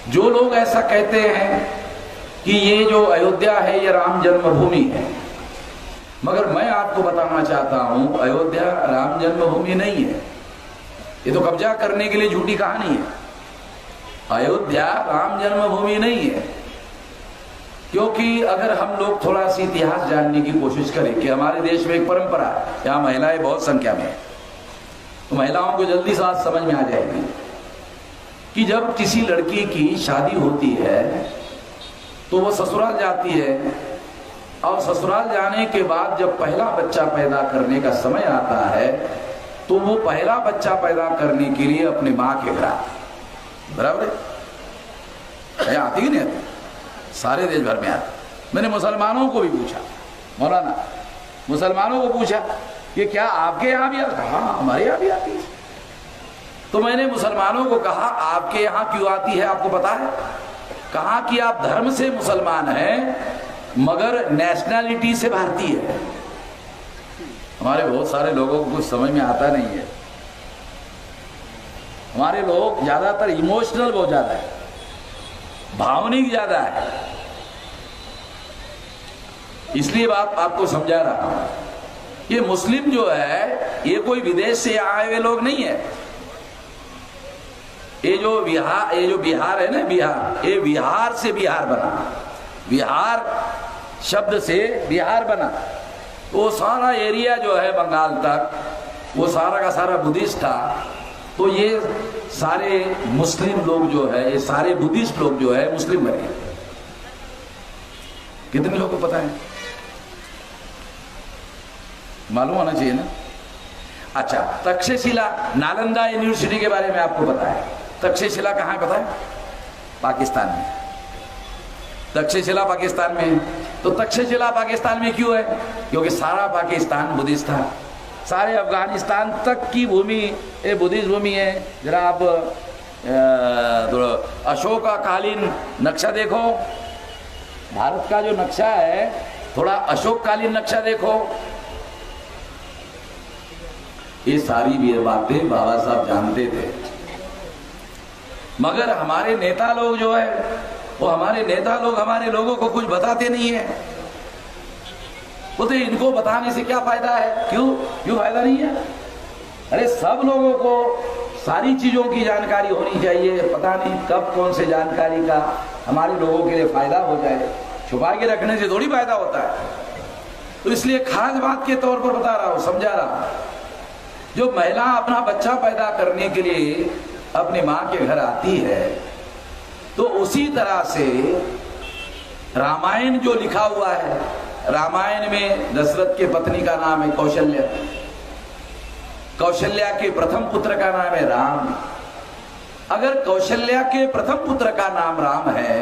जो लोग ऐसा कहते हैं कि ये जो अयोध्या है ये राम जन्मभूमि है, मगर मैं आपको बताना चाहता हूं अयोध्या राम जन्मभूमि नहीं है। ये तो कब्जा करने के लिए झूठी कहानी है। अयोध्या राम जन्मभूमि नहीं है, क्योंकि अगर हम लोग थोड़ा सी इतिहास जानने की कोशिश करें कि हमारे देश में एक परंपरा है, यहाँ महिलाएं बहुत संख्या में है, तो महिलाओं को जल्दी से बात समझ में आ जाएगी कि जब किसी लड़की की शादी होती है तो वो ससुराल जाती है, और ससुराल जाने के बाद जब पहला बच्चा पैदा करने का समय आता है तो वो पहला बच्चा पैदा करने के लिए अपने माँ के घर आती है। बराबर है, आती कि नहीं आती? सारे देश भर में आती। मैंने मुसलमानों को भी पूछा, मौलाना मुसलमानों को पूछा कि क्या आपके यहाँ भी आती? हाँ हमारे यहाँ भी आती है। तो मैंने मुसलमानों को कहा आपके यहाँ क्यों आती है, आपको पता है? कहा कि आप धर्म से मुसलमान हैं मगर नेशनैलिटी से भारतीय है। हमारे बहुत सारे लोगों को कुछ समझ में आता नहीं है। हमारे लोग ज्यादातर इमोशनल बहुत ज्यादा है, भावनिक ज्यादा है। इसलिए बात आपको समझा रहा हूं, ये मुस्लिम जो है ये कोई विदेश से आए हुए लोग नहीं है। ये जो बिहार है ना, बिहार, ये बिहार से बिहार बना, बिहार शब्द से बिहार बना। वो सारा एरिया जो है बंगाल तक, वो सारा का सारा बुद्धिस्ट था। तो ये सारे मुस्लिम लोग जो है, ये सारे बुद्धिस्ट लोग जो है मुस्लिम बने। कितने लोगों को पता है? मालूम होना चाहिए ना। अच्छा, तक्षशिला नालंदा यूनिवर्सिटी के बारे में आपको पता है? तक्षशिला कहाँ है पता है? पाकिस्तान में। तक्षशिला पाकिस्तान में। तो तक्षशिला पाकिस्तान में क्यों है? क्योंकि सारा पाकिस्तान बुद्धिस्ट था। सारे अफगानिस्तान तक की भूमि ये बुद्धिस्ट भूमि है। जरा आप अशोकालीन नक्शा देखो, भारत का जो नक्शा है थोड़ा अशोककालीन नक्शा देखो। ये सारी भी बातें बाबा साहब जानते थे, मगर हमारे नेता लोग जो है वो हमारे नेता लोग हमारे लोगों को कुछ बताते नहीं है। बोलते इनको बताने से क्या फायदा है? क्यों फायदा नहीं है? अरे सब लोगों को सारी चीजों की जानकारी होनी चाहिए। पता नहीं कब कौन से जानकारी का हमारे लोगों के लिए फायदा हो जाए। छुपा के रखने से थोड़ी फायदा होता है। तो इसलिए खास बात के तौर पर बता रहा हूं, समझा रहा हूं। जो महिला अपना बच्चा पैदा करने के लिए अपनी माँ के घर आती है, तो उसी तरह से रामायण जो लिखा हुआ है, रामायण में दशरथ के पत्नी का नाम है कौशल्या। कौशल्या के प्रथम पुत्र का नाम है राम। अगर कौशल्या के प्रथम पुत्र का नाम राम है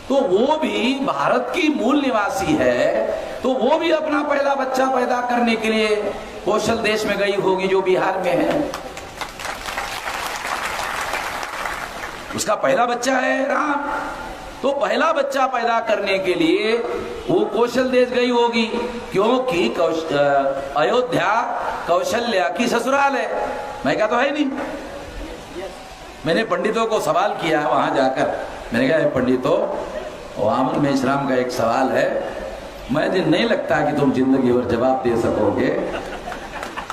तो वो भी भारत की मूल निवासी है, तो वो भी अपना पहला बच्चा पैदा करने के लिए कौशल देश में गई होगी जो बिहार में है। उसका पहला बच्चा है राम, तो पहला बच्चा पैदा करने के लिए वो कौशल देश गई होगी, क्योंकि अयोध्या कौशल्या की ससुराल है। मैं क्या तो है नहीं। मैंने पंडितों को सवाल किया वहां जाकर, मैंने कहा पंडितों वामन मेश्राम का एक सवाल है, मुझे नहीं लगता कि तुम जिंदगी भर जवाब दे सकोगे।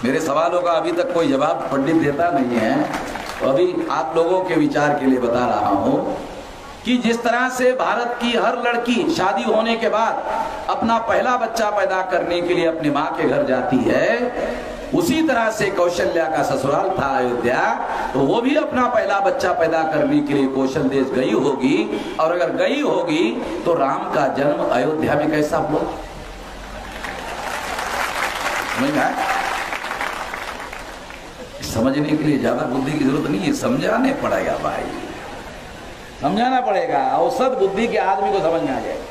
मेरे सवालों का अभी तक कोई जवाब पंडित देता नहीं है। तो अभी आप लोगों के विचार के लिए बता रहा हूं कि जिस तरह से भारत की हर लड़की शादी होने के बाद अपना पहला बच्चा पैदा करने के लिए अपनी माँ के घर जाती है, उसी तरह से कौशल्या का ससुराल था अयोध्या, तो वो भी अपना पहला बच्चा पैदा करने के लिए कौशल देश गई होगी। और अगर गई होगी तो राम का जन्म अयोध्या में कैसा हुआ? समझने के लिए ज्यादा बुद्धि की जरूरत नहीं है, समझाने पड़ेगा भाई, समझाना पड़ेगा। औसत बुद्धि के आदमी को समझ में आ जाएगा।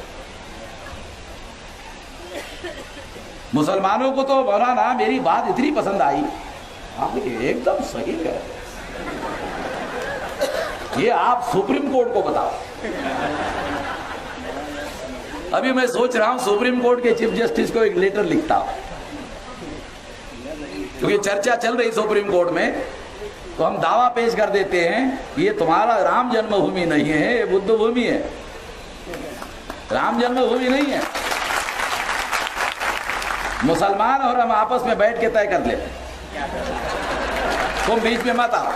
मुसलमानों को तो मौलाना मेरी बात इतनी पसंद आई, आप एकदम सही है, ये आप सुप्रीम कोर्ट को बताओ। अभी मैं सोच रहा हूं सुप्रीम कोर्ट के चीफ जस्टिस को एक लेटर लिखता हूं, क्योंकि चर्चा चल रही सुप्रीम कोर्ट में तो हम दावा पेश कर देते हैं ये तुम्हारा राम जन्मभूमि नहीं है, ये बुद्ध भूमि है, राम जन्मभूमि नहीं है। मुसलमान और हम आपस में बैठ के तय कर लेते, तुम बीच में मत आओ।